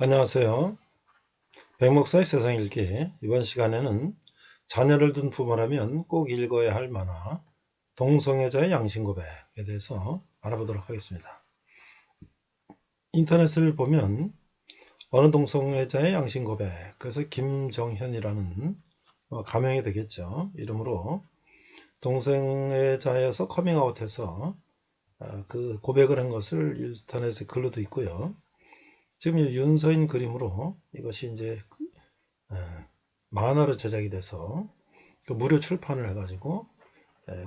안녕하세요. 백목사의 세상 읽기. 이번 시간에는 자녀를 둔 부모라면 꼭 읽어야 할 만화 동성애자의 양심 고백에 대해서 알아보도록 하겠습니다. 인터넷을 보면 어느 동성애자의 양심 고백, 그래서 김정현이라는 가명이 되겠죠. 이름으로 동성애자여서 커밍아웃해서 그 고백을 한 것을 인터넷에 글로도 있고요. 지금 윤서인 그림으로 이것이 이제 만화로 제작이 돼서 무료 출판을 해가지고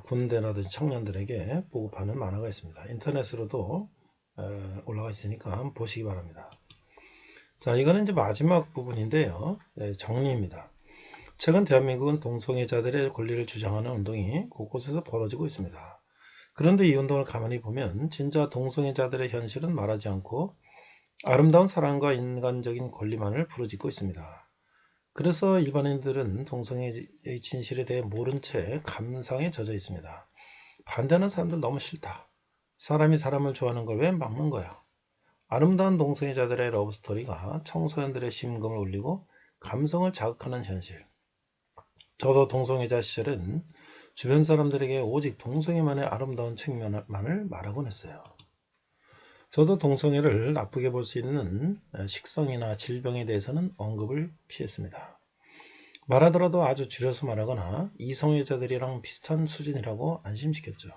군대라든지 청년들에게 보급하는 만화가 있습니다. 인터넷으로도 올라가 있으니까 한번 보시기 바랍니다. 자, 이거는 이제 마지막 부분인데요. 정리입니다. 최근 대한민국은 동성애자들의 권리를 주장하는 운동이 곳곳에서 벌어지고 있습니다. 그런데 이 운동을 가만히 보면 진짜 동성애자들의 현실은 말하지 않고 아름다운 사랑과 인간적인 권리만을 부르짖고 있습니다. 그래서 일반인들은 동성애의 진실에 대해 모른 채 감상에 젖어 있습니다. 반대하는 사람들 너무 싫다. 사람이 사람을 좋아하는 걸 왜 막는 거야? 아름다운 동성애자들의 러브스토리가 청소년들의 심금을 울리고 감성을 자극하는 현실. 저도 동성애자 시절엔 주변 사람들에게 오직 동성애만의 아름다운 측면만을 말하곤 했어요. 저도 동성애를 나쁘게 볼 수 있는 식성이나 질병에 대해서는 언급을 피했습니다. 말하더라도 아주 줄여서 말하거나 이성애자들이랑 비슷한 수준이라고 안심시켰죠.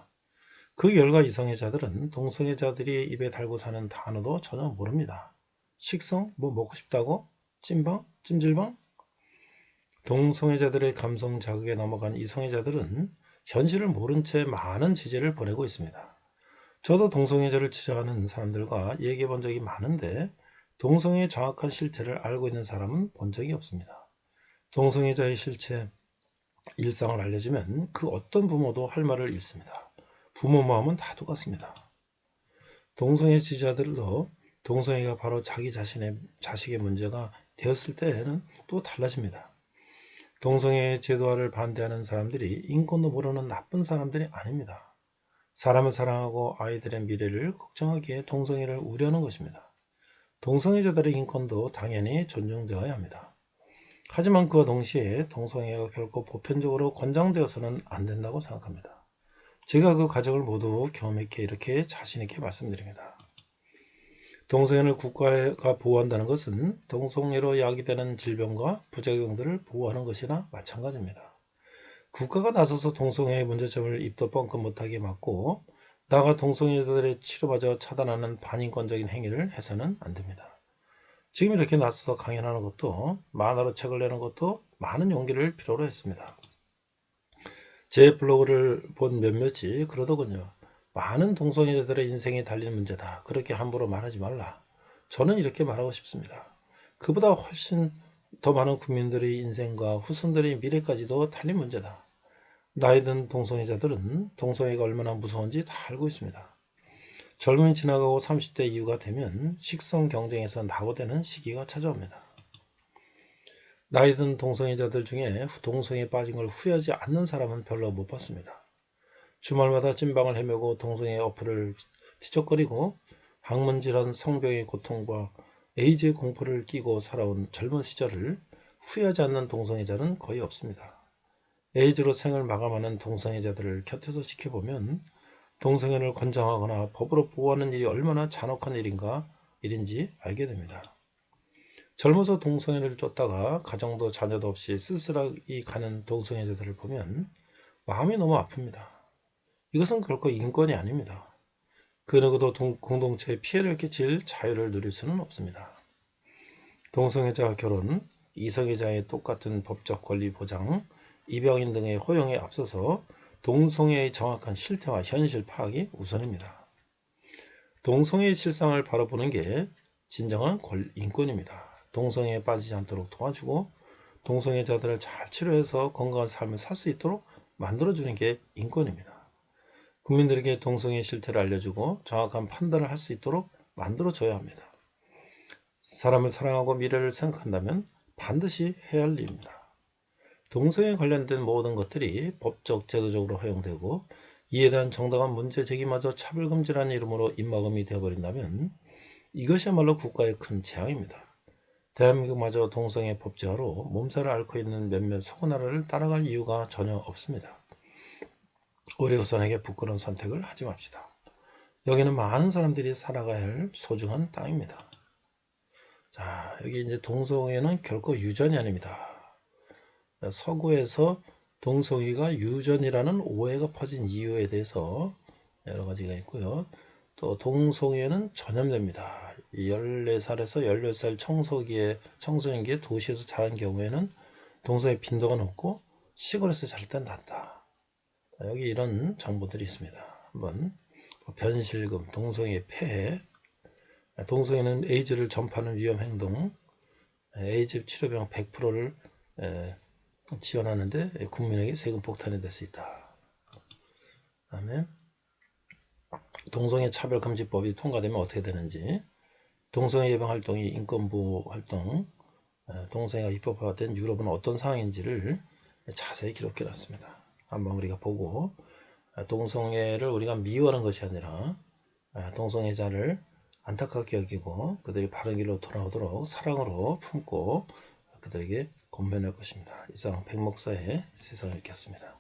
그 결과 이성애자들은 동성애자들이 입에 달고 사는 단어도 전혀 모릅니다. 식성? 뭐 먹고 싶다고? 찜방? 찜질방? 동성애자들의 감성 자극에 넘어간 이성애자들은 현실을 모른 채 많은 지지를 보내고 있습니다. 저도 동성애자를 지지하는 사람들과 얘기해 본 적이 많은데 동성애의 정확한 실체를 알고 있는 사람은 본 적이 없습니다. 동성애자의 실체, 일상을 알려주면 그 어떤 부모도 할 말을 잃습니다. 부모 마음은 다 똑같습니다. 동성애 지지자들도 동성애가 바로 자기 자식의 문제가 되었을 때에는 또 달라집니다. 동성애 제도화를 반대하는 사람들이 인권도 모르는 나쁜 사람들이 아닙니다. 사람을 사랑하고 아이들의 미래를 걱정하기에 동성애를 우려하는 것입니다. 동성애자들의 인권도 당연히 존중되어야 합니다. 하지만 그와 동시에 동성애가 결코 보편적으로 권장되어서는 안 된다고 생각합니다. 제가 그 과정을 모두 경험했기에 이렇게 자신있게 말씀드립니다. 동성애를 국가가 보호한다는 것은 동성애로 야기되는 질병과 부작용들을 보호하는 것이나 마찬가지입니다. 국가가 나서서 동성애의 문제점을 입도 뻥끗 못하게 막고 나아가 동성애자들의 치료마저 차단하는 반인권적인 행위를 해서는 안 됩니다. 지금 이렇게 나서서 강연하는 것도 만화로 책을 내는 것도 많은 용기를 필요로 했습니다. 제 블로그를 본 몇몇이 그러더군요. 많은 동성애자들의 인생이 달린 문제다. 그렇게 함부로 말하지 말라. 저는 이렇게 말하고 싶습니다. 그보다 훨씬 더 많은 국민들의 인생과 후손들의 미래까지도 달린 문제다. 나이 든 동성애자들은 동성애가 얼마나 무서운지 다 알고 있습니다. 젊음이 지나가고 30대 이후가 되면 식성 경쟁에서 낙오되는 시기가 찾아옵니다. 나이 든 동성애자들 중에 동성애에 빠진 걸 후회하지 않는 사람은 별로 못 봤습니다. 주말마다 찐방을 헤매고 동성애 어플을 뒤척거리고 항문질환, 성병의 고통과 에이즈의 공포를 끼고 살아온 젊은 시절을 후회하지 않는 동성애자는 거의 없습니다. 에이즈로 생을 마감하는 동성애자들을 곁에서 지켜보면 동성애를 권장하거나 법으로 보호하는 일이 얼마나 잔혹한 일인지 알게 됩니다. 젊어서 동성애를 쫓다가 가정도 자녀도 없이 쓸쓸하게 가는 동성애자들을 보면 마음이 너무 아픕니다. 이것은 결코 인권이 아닙니다. 그 누구도 공동체에 피해를 끼칠 자유를 누릴 수는 없습니다. 동성애자 결혼, 이성애자의 똑같은 법적 권리 보장, 입양인 등의 허용에 앞서서 동성애의 정확한 실태와 현실 파악이 우선입니다. 동성애의 실상을 바라보는 게 진정한 인권입니다. 동성애에 빠지지 않도록 도와주고 동성애자들을 잘 치료해서 건강한 삶을 살 수 있도록 만들어주는 게 인권입니다. 국민들에게 동성애의 실태를 알려주고 정확한 판단을 할 수 있도록 만들어줘야 합니다. 사람을 사랑하고 미래를 생각한다면 반드시 해야 할 일입니다. 동성애에 관련된 모든 것들이 법적, 제도적으로 허용되고 이에 대한 정당한 문제 제기마저 차별금지라는 이름으로 입막음이 되어버린다면 이것이야말로 국가의 큰 재앙입니다. 대한민국마저 동성애 법제화로 몸살을 앓고 있는 몇몇 서구나라를 따라갈 이유가 전혀 없습니다. 우리 후손에게 부끄러운 선택을 하지 맙시다. 여기는 많은 사람들이 살아가야 할 소중한 땅입니다. 자, 여기 이제 동성애는 결코 유전이 아닙니다. 서구에서 동성애가 유전이라는 오해가 퍼진 이유에 대해서 여러 가지가 있고요. 또 동성애는 전염됩니다. 14살에서 18살 청소년기에 도시에서 자란 경우에는 동성애 빈도가 높고 시골에서 자랄 땐 낮다. 여기 이런 정보들이 있습니다. 한번 변실금, 동성애 폐해, 동성애는 에이즈를 전파하는 위험 행동, 에이즈 치료병 100%를 지원하는데 국민에게 세금 폭탄이 될 수 있다. 그다음에 동성애 차별금지법이 통과되면 어떻게 되는지, 동성애 예방 활동이 인권보호 활동, 동성애가 입법화된 유럽은 어떤 상황인지를 자세히 기록해 놨습니다. 한번 우리가 보고 동성애를 우리가 미워하는 것이 아니라 동성애자를 안타깝게 여기고 그들이 바른 길로 돌아오도록 사랑으로 품고 그들에게 권면할 것입니다. 이상 백목사의 세상을 읽겠습니다.